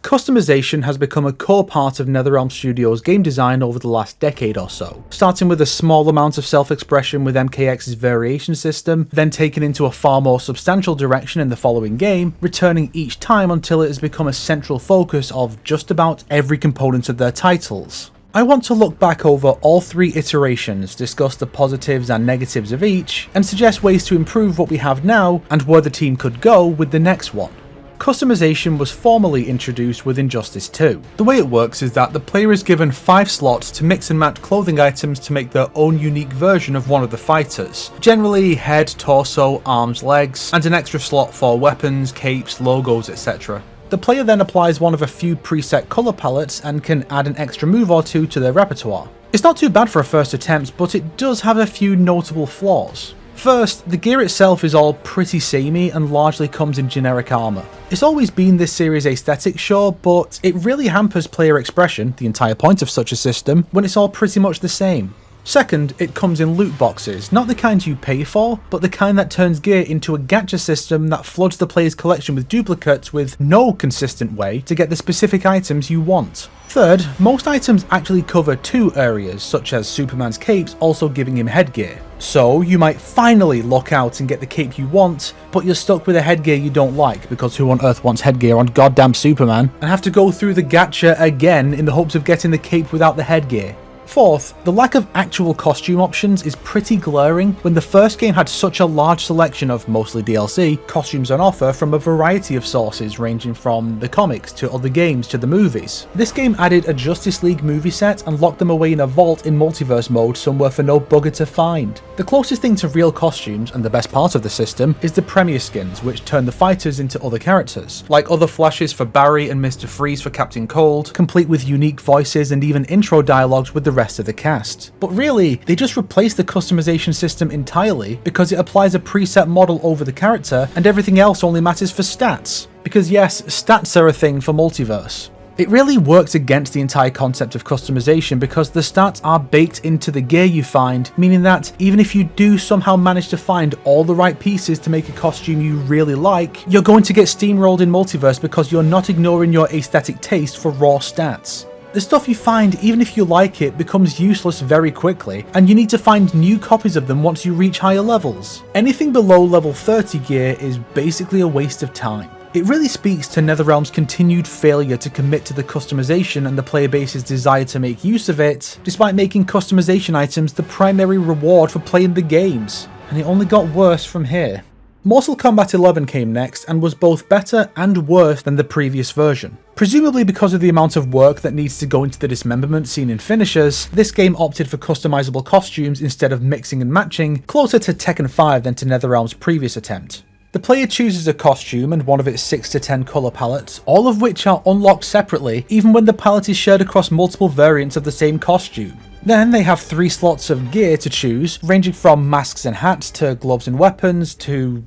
Customization has become a core part of Netherrealm Studios' game design over the last decade or so, starting with a small amount of self-expression with MKX's variation system, then taken into a far more substantial direction in the following game, returning each time until it has become a central focus of just about every component of their titles. I want to look back over all three iterations, discuss the positives and negatives of each, and suggest ways to improve what we have now and where the team could go with the next one. Customization was formally introduced with Injustice 2. The way it works is that the player is given 5 slots to mix and match clothing items to make their own unique version of one of the fighters. Generally head, torso, arms, legs, and an extra slot for weapons, capes, logos, etc. The player then applies one of a few preset colour palettes and can add an extra move or two to their repertoire. It's not too bad for a first attempt, but it does have a few notable flaws. First, the gear itself is all pretty samey and largely comes in generic armour. It's always been this series' aesthetic, sure, but it really hampers player expression, the entire point of such a system, when it's all pretty much the same. Second, it comes in loot boxes, not the kind you pay for, but the kind that turns gear into a gacha system that floods the player's collection with duplicates with no consistent way to get the specific items you want. Third, most items actually cover 2 areas, such as Superman's capes also giving him headgear. So you might finally luck out and get the cape you want, but you're stuck with a headgear you don't like, because who on earth wants headgear on goddamn Superman, and have to go through the gacha again in the hopes of getting the cape without the headgear. Fourth, the lack of actual costume options is pretty glaring when the first game had such a large selection of, mostly DLC, costumes on offer from a variety of sources ranging from the comics to other games to the movies. This game added a Justice League movie set and locked them away in a vault in multiverse mode somewhere for no bugger to find. The closest thing to real costumes, and the best part of the system, is the Premier skins, which turn the fighters into other characters, like other flashes for Barry and Mr. Freeze for Captain Cold, complete with unique voices and even intro dialogues with the rest of the cast. But really, they just replaced the customization system entirely because it applies a preset model over the character and everything else only matters for stats. Because yes, stats are a thing for multiverse. It really works against the entire concept of customization because the stats are baked into the gear you find, meaning that even if you do somehow manage to find all the right pieces to make a costume you really like, you're going to get steamrolled in multiverse because you're not ignoring your aesthetic taste for raw stats. The stuff you find, even if you like it, becomes useless very quickly, and you need to find new copies of them once you reach higher levels. Anything below level 30 gear is basically a waste of time. It really speaks to Netherrealm's continued failure to commit to the customization and the player base's desire to make use of it, despite making customization items the primary reward for playing the games. And it only got worse from here. Mortal Kombat 11 came next and was both better and worse than the previous version. Presumably because of the amount of work that needs to go into the dismemberment scene in finishers, this game opted for customizable costumes instead of mixing and matching, closer to Tekken 5 than to Netherrealm's previous attempt. The player chooses a costume and one of its 6 to 10 colour palettes, all of which are unlocked separately even when the palette is shared across multiple variants of the same costume. Then they have 3 slots of gear to choose, ranging from masks and hats to gloves and weapons to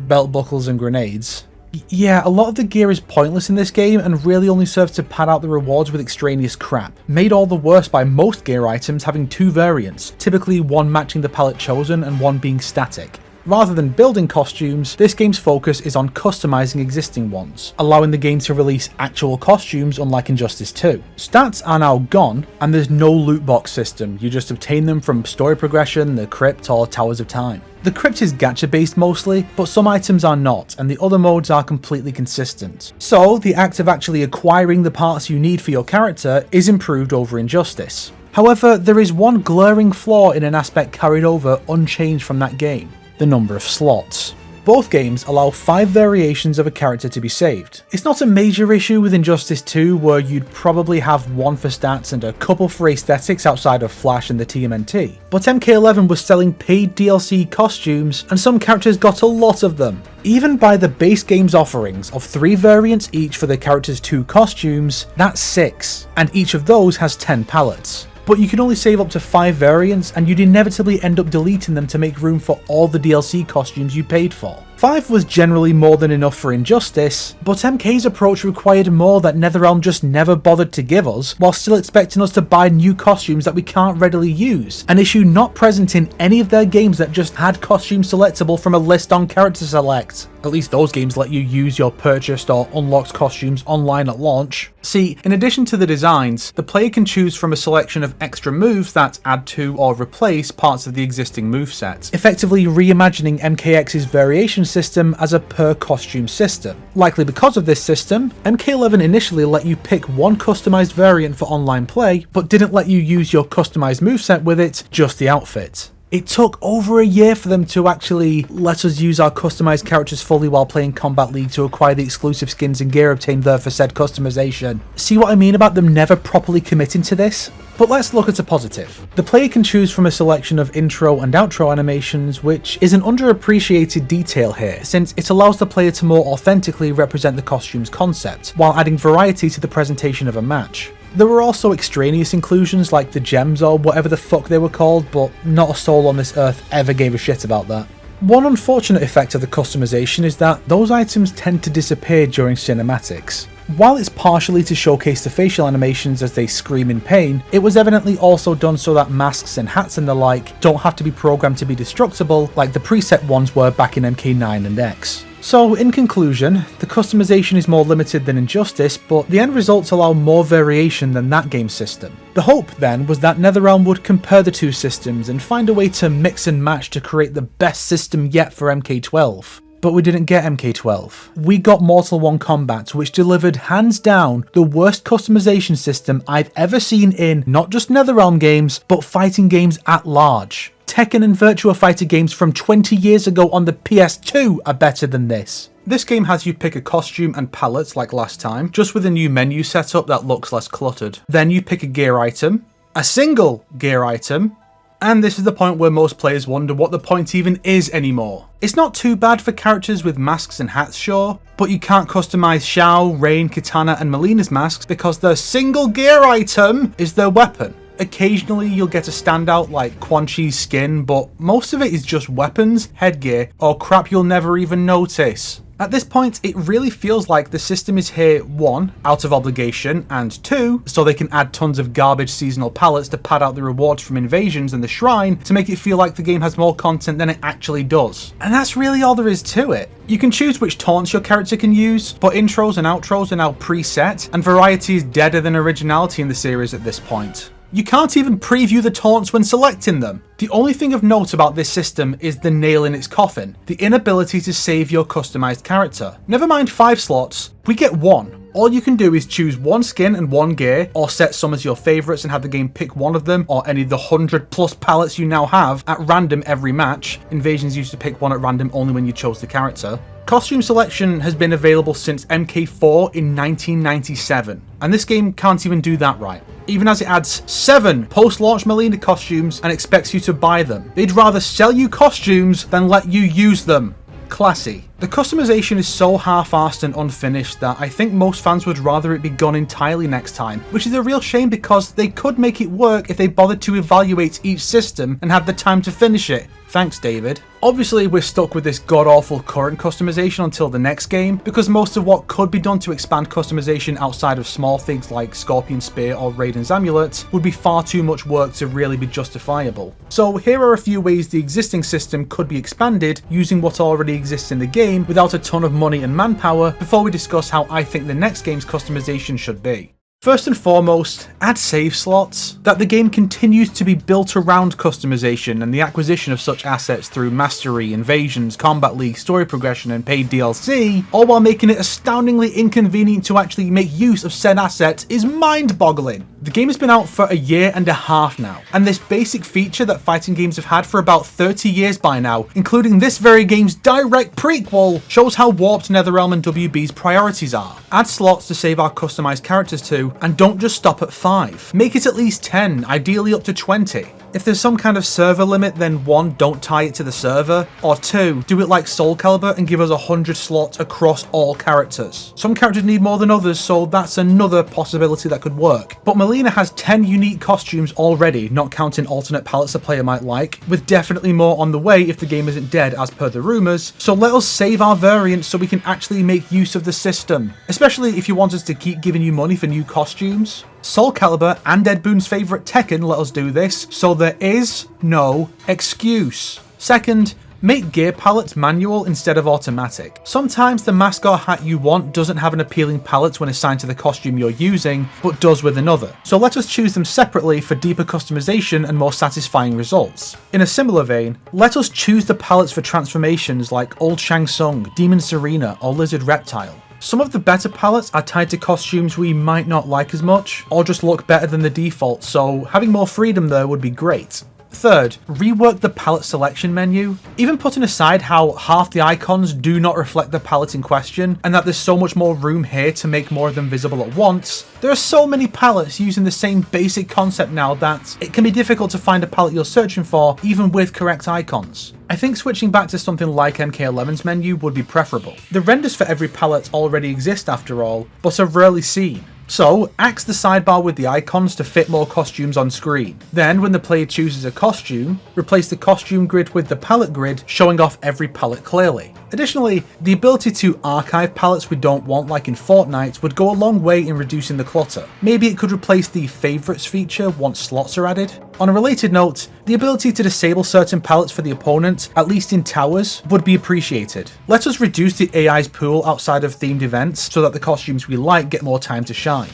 belt buckles and grenades. Yeah, a lot of the gear is pointless in this game and really only serves to pad out the rewards with extraneous crap, made all the worse by most gear items having 2 variants, typically one matching the palette chosen and one being static. Rather than building costumes, this game's focus is on customizing existing ones, allowing the game to release actual costumes unlike Injustice 2. Stats are now gone, and there's no loot box system, you just obtain them from story progression, the crypt, or Towers of Time. The crypt is gacha based mostly, but some items are not, and the other modes are completely consistent. So, the act of actually acquiring the parts you need for your character is improved over Injustice. However, there is one glaring flaw in an aspect carried over unchanged from that game: the number of slots. Both games allow 5 variations of a character to be saved. It's not a major issue with Injustice 2, where you'd probably have 1 for stats and a couple for aesthetics outside of Flash and the TMNT. But MK11 was selling paid DLC costumes, and some characters got a lot of them. Even by the base game's offerings of 3 variants each for the character's 2 costumes, that's 6, and each of those has 10 palettes. But you can only save up to 5 variants, and you'd inevitably end up deleting them to make room for all the DLC costumes you paid for. 5 was generally more than enough for Injustice, but MK's approach required more that Netherrealm just never bothered to give us, while still expecting us to buy new costumes that we can't readily use, an issue not present in any of their games that just had costumes selectable from a list on Character Select. At least those games let you use your purchased or unlocked costumes online at launch. See, in addition to the designs, the player can choose from a selection of extra moves that add to or replace parts of the existing moveset, effectively reimagining MKX's variation system as a per costume system. Likely because of this system, MK11 initially let you pick one customized variant for online play, but didn't let you use your customized moveset with it, just the outfit. It took over a year for them to actually let us use our customized characters fully while playing Combat League to acquire the exclusive skins and gear obtained there for said customization. See what I mean about them never properly committing to this? But let's look at a positive. The player can choose from a selection of intro and outro animations, which is an underappreciated detail here, since it allows the player to more authentically represent the costume's concept, while adding variety to the presentation of a match. There were also extraneous inclusions like the gems or whatever the fuck they were called, but not a soul on this earth ever gave a shit about that. One unfortunate effect of the customization is that those items tend to disappear during cinematics. While it's partially to showcase the facial animations as they scream in pain, it was evidently also done so that masks and hats and the like don't have to be programmed to be destructible like the preset ones were back in MK9 and X. So, in conclusion, the customization is more limited than Injustice, but the end results allow more variation than that game system. The hope, then, was that Netherrealm would compare the two systems and find a way to mix and match to create the best system yet for MK12. But we didn't get MK12. We got Mortal 1 Kombat, which delivered hands down the worst customization system I've ever seen in not just Netherrealm games, but fighting games at large. Tekken and Virtua Fighter games from 20 years ago on the PS2 are better than this. This game has you pick a costume and palette like last time, just with a new menu setup that looks less cluttered. Then you pick a gear item, a single gear item, and this is the point where most players wonder what the point even is anymore. It's not too bad for characters with masks and hats, sure, but you can't customize Xiao, Rain, Kitana and Melina's masks because their single gear item is their weapon. Occasionally you'll get a standout like Quan Chi's skin, but most of it is just weapons, headgear, or crap you'll never even notice. At this point, it really feels like the system is here 1, out of obligation, and 2, so they can add tons of garbage seasonal palettes to pad out the rewards from invasions and the shrine to make it feel like the game has more content than it actually does. And that's really all there is to it. You can choose which taunts your character can use, but intros and outros are now preset, and variety is deader than originality in the series at this point. You can't even preview the taunts when selecting them. The only thing of note about this system is the nail in its coffin, the inability to save your customized character. Never mind 5 slots, we get 1. All you can do is choose 1 skin and 1 gear, or set some as your favourites and have the game pick one of them, or any of the 100+ palettes you now have at random every match. Invasions used to pick one at random only when you chose the character. Costume selection has been available since MK4 in 1997, and this game can't even do that right. Even as it adds 7 post-launch Melina costumes and expects you to buy them. They'd rather sell you costumes than let you use them. Classy. The customization is so half-arsed and unfinished that I think most fans would rather it be gone entirely next time, which is a real shame because they could make it work if they bothered to evaluate each system and had the time to finish it. Thanks, David. Obviously, we're stuck with this god-awful current customization until the next game, because most of what could be done to expand customization outside of small things like Scorpion Spear or Raiden's Amulet would be far too much work to really be justifiable. So here are a few ways the existing system could be expanded using what already exists in the game without a ton of money and manpower before we discuss how I think the next game's customization should be. First and foremost, add save slots. That the game continues to be built around customization and the acquisition of such assets through mastery, invasions, Combat League, story progression and paid DLC, all while making it astoundingly inconvenient to actually make use of said assets is mind-boggling. The game has been out for a year and a half now, and this basic feature that fighting games have had for about 30 years by now, including this very game's direct prequel, shows how warped Netherrealm and WB's priorities are. Add slots to save our customized characters to, and don't just stop at 5. Make it at least 10, ideally up to 20. If there's some kind of server limit, then 1, don't tie it to the server, or 2, do it like Soul Calibur and give us 100 slots across all characters. Some characters need more than others, so that's another possibility that could work. But Mileena has 10 unique costumes already, not counting alternate palettes a player might like, with definitely more on the way if the game isn't dead as per the rumours, so let us save our variants so we can actually make use of the system, especially if you want us to keep giving you money for new costumes. Soul Calibur and Ed Boon's favourite Tekken let us do this, so there is no excuse. Second, make gear palettes manual instead of automatic. Sometimes the mask or hat you want doesn't have an appealing palette when assigned to the costume you're using, but does with another. So let us choose them separately for deeper customization and more satisfying results. In a similar vein, let us choose the palettes for transformations like Old Shang Tsung, Demon Serena, or Lizard Reptile. Some of the better palettes are tied to costumes we might not like as much, or just look better than the default, so having more freedom there would be great. Third, rework the palette selection menu. Even putting aside how half the icons do not reflect the palette in question, and that there's so much more room here to make more of them visible at once, there are so many palettes using the same basic concept now that it can be difficult to find a palette you're searching for, even with correct icons. I think switching back to something like MK11's menu would be preferable. The renders for every palette already exist after all, but are rarely seen. So, axe the sidebar with the icons to fit more costumes on screen. Then, when the player chooses a costume, replace the costume grid with the palette grid, showing off every palette clearly. Additionally, the ability to archive palettes we don't want like in Fortnite would go a long way in reducing the clutter. Maybe it could replace the favourites feature once slots are added. On a related note, the ability to disable certain palettes for the opponent, at least in towers, would be appreciated. Let us reduce the AI's pool outside of themed events so that the costumes we like get more time to shine.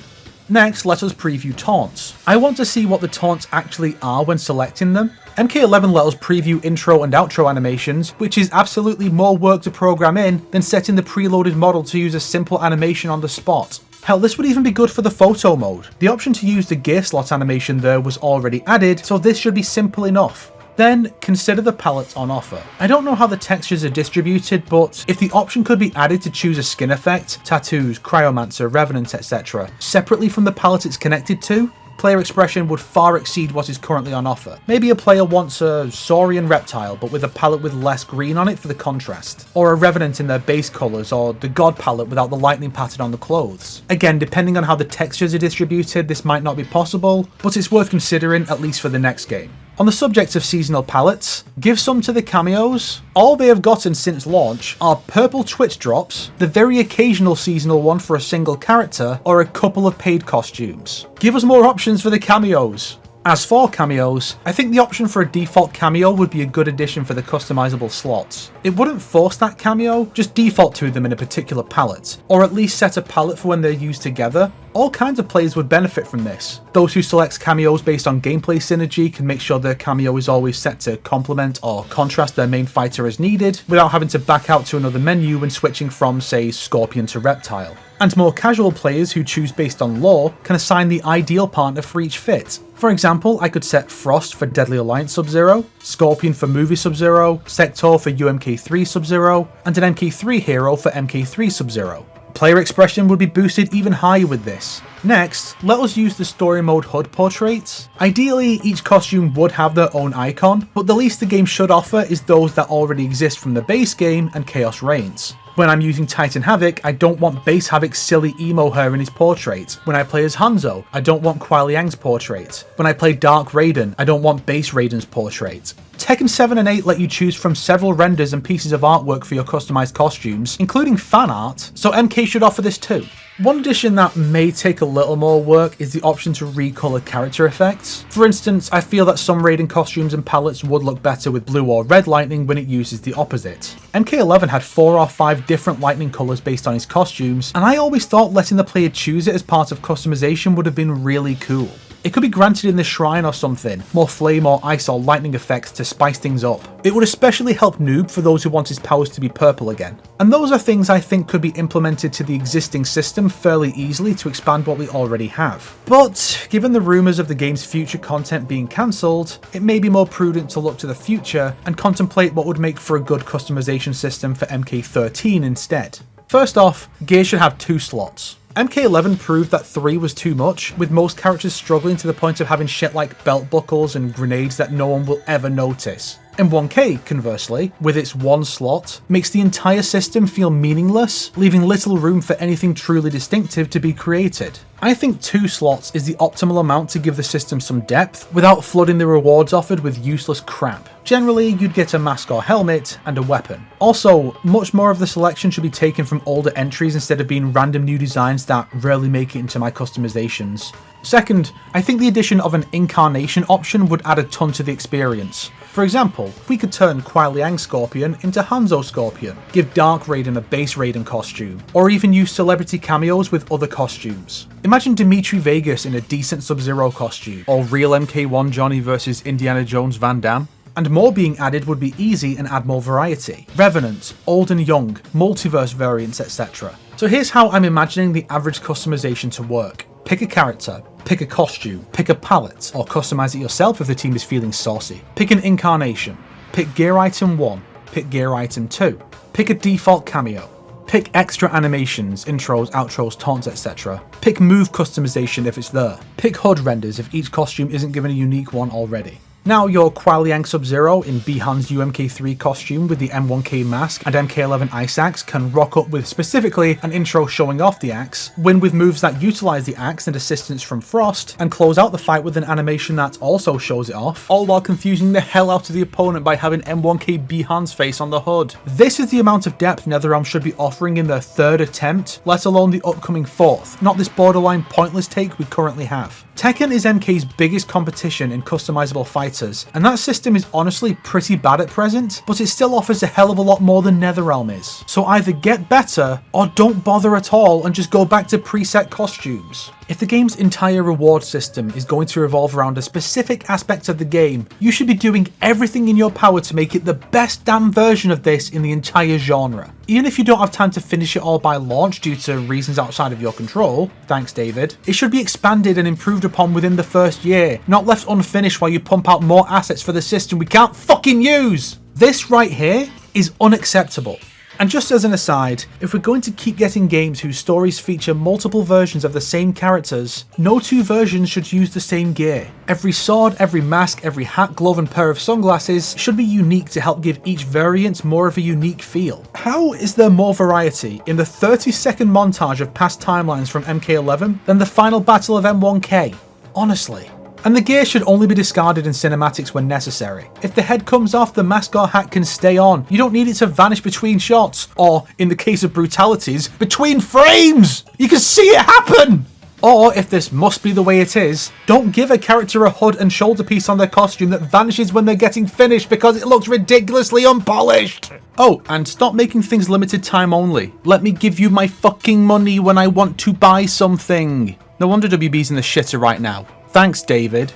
Next, let us preview taunts. I want to see what the taunts actually are when selecting them. MK11 let us preview intro and outro animations, which is absolutely more work to program in than setting the preloaded model to use a simple animation on the spot. Hell, this would even be good for the photo mode. The option to use the gear slot animation there was already added, so this should be simple enough. Then, consider the palettes on offer. I don't know how the textures are distributed, but if the option could be added to choose a skin effect, tattoos, cryomancer, revenant, etc., separately from the palette it's connected to, player expression would far exceed what is currently on offer. Maybe a player wants a Saurian reptile, but with a palette with less green on it for the contrast. Or a revenant in their base colours, or the god palette without the lightning pattern on the clothes. Again, depending on how the textures are distributed, this might not be possible, but it's worth considering at least for the next game. On the subject of seasonal palettes, give some to the cameos. All they have gotten since launch are purple Twitch drops, the very occasional seasonal one for a single character, or a couple of paid costumes. Give us more options for the cameos. As for cameos, I think the option for a default cameo would be a good addition for the customizable slots. It wouldn't force that cameo, just default to them in a particular palette, or at least set a palette for when they're used together. All kinds of players would benefit from this. Those who select cameos based on gameplay synergy can make sure their cameo is always set to complement or contrast their main fighter as needed, without having to back out to another menu when switching from, say, Scorpion to Reptile. And more casual players who choose based on lore can assign the ideal partner for each fit. For example, I could set Frost for Deadly Alliance Sub-Zero, Scorpion for Movie Sub-Zero, Sector for UMK3 Sub-Zero, and an MK3 hero for MK3 Sub-Zero. Player expression would be boosted even higher with this. Next, let us use the story mode HUD portraits. Ideally, each costume would have their own icon, but the least the game should offer is those that already exist from the base game and Chaos Reigns. When I'm using Titan Havoc, I don't want base Havoc's silly emo hair in his portrait. When I play as Hanzo, I don't want Kuai Liang's portrait. When I play Dark Raiden, I don't want base Raiden's portrait. Tekken 7 and 8 let you choose from several renders and pieces of artwork for your customized costumes, including fan art, so MK should offer this too. One addition that may take a little more work is the option to recolor character effects. For instance, I feel that some Raiden costumes and palettes would look better with blue or red lightning when it uses the opposite. MK11 had 4 or 5 different lightning colors based on his costumes, and I always thought letting the player choose it as part of customization would have been really cool. It could be granted in the shrine or something, more flame or ice or lightning effects to spice things up. It would especially help Noob for those who want his powers to be purple again. And those are things I think could be implemented to the existing system fairly easily to expand what we already have. But given the rumours of the game's future content being cancelled, it may be more prudent to look to the future and contemplate what would make for a good customization system for MK13 instead. First off, gear should have 2 slots. MK11 proved that 3 was too much, with most characters struggling to the point of having shit like belt buckles and grenades that no one will ever notice. M1K, conversely, with its 1 slot, makes the entire system feel meaningless, leaving little room for anything truly distinctive to be created. I think 2 slots is the optimal amount to give the system some depth without flooding the rewards offered with useless crap. Generally, you'd get a mask or helmet and a weapon. Also, much more of the selection should be taken from older entries instead of being random new designs that rarely make it into my customizations. Second, I think the addition of an incarnation option would add a ton to the experience. For example, we could turn Kuai Liang Scorpion into Hanzo Scorpion, give Dark Raiden a base Raiden costume, or even use celebrity cameos with other costumes. Imagine Dimitri Vegas in a decent Sub-Zero costume, or real MK1 Johnny versus Indiana Jones Van Damme. And more being added would be easy and add more variety. Revenant, old and young, multiverse variants, etc. So here's how I'm imagining the average customization to work. Pick a character, pick a costume, pick a palette, or customize it yourself if the team is feeling saucy. Pick an incarnation, pick gear item 1, pick gear item 2, pick a default cameo, pick extra animations, intros, outros, taunts, etc. Pick move customization if it's there. Pick HUD renders if each costume isn't given a unique one already. Now your Kuai Liang Sub-Zero in Bihan's UMK3 costume with the M1K mask and MK11 ice axe can rock up with specifically an intro showing off the axe, win with moves that utilise the axe and assistance from Frost, and close out the fight with an animation that also shows it off, all while confusing the hell out of the opponent by having M1K Bihan's face on the HUD. This is the amount of depth Netherrealm should be offering in their 3rd attempt, let alone the upcoming 4th, not this borderline pointless take we currently have. Tekken is MK's biggest competition in customizable fighters, and that system is honestly pretty bad at present, but it still offers a hell of a lot more than Netherrealm is. So either get better, or don't bother at all and just go back to preset costumes. If the game's entire reward system is going to revolve around a specific aspect of the game, you should be doing everything in your power to make it the best damn version of this in the entire genre. Even if you don't have time to finish it all by launch due to reasons outside of your control, thanks David, it should be expanded and improved upon within the first year, not left unfinished while you pump out more assets for the system we can't fucking use! This right here is unacceptable. And just as an aside, if we're going to keep getting games whose stories feature multiple versions of the same characters, no 2 versions should use the same gear. Every sword, every mask, every hat, glove and pair of sunglasses should be unique to help give each variant more of a unique feel. How is there more variety in the 30-second montage of past timelines from MK11 than the final battle of M1K? Honestly. And the gear should only be discarded in cinematics when necessary. If the head comes off, the mask or hat can stay on. You don't need it to vanish between shots, or, in the case of brutalities, between frames! You can see it happen! Or, if this must be the way it is, don't give a character a HUD and shoulder piece on their costume that vanishes when they're getting finished because it looks ridiculously unpolished! Oh, and stop making things limited time only. Let me give you my fucking money when I want to buy something. No wonder WB's in the shitter right now. Thanks, David.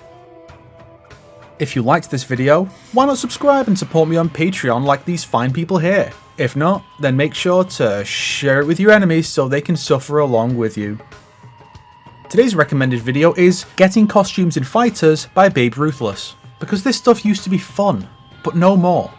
If you liked this video, why not subscribe and support me on Patreon like these fine people here? If not, then make sure to share it with your enemies so they can suffer along with you. Today's recommended video is Getting Costumes in Fighters by Babe Ruthless, because this stuff used to be fun, but no more.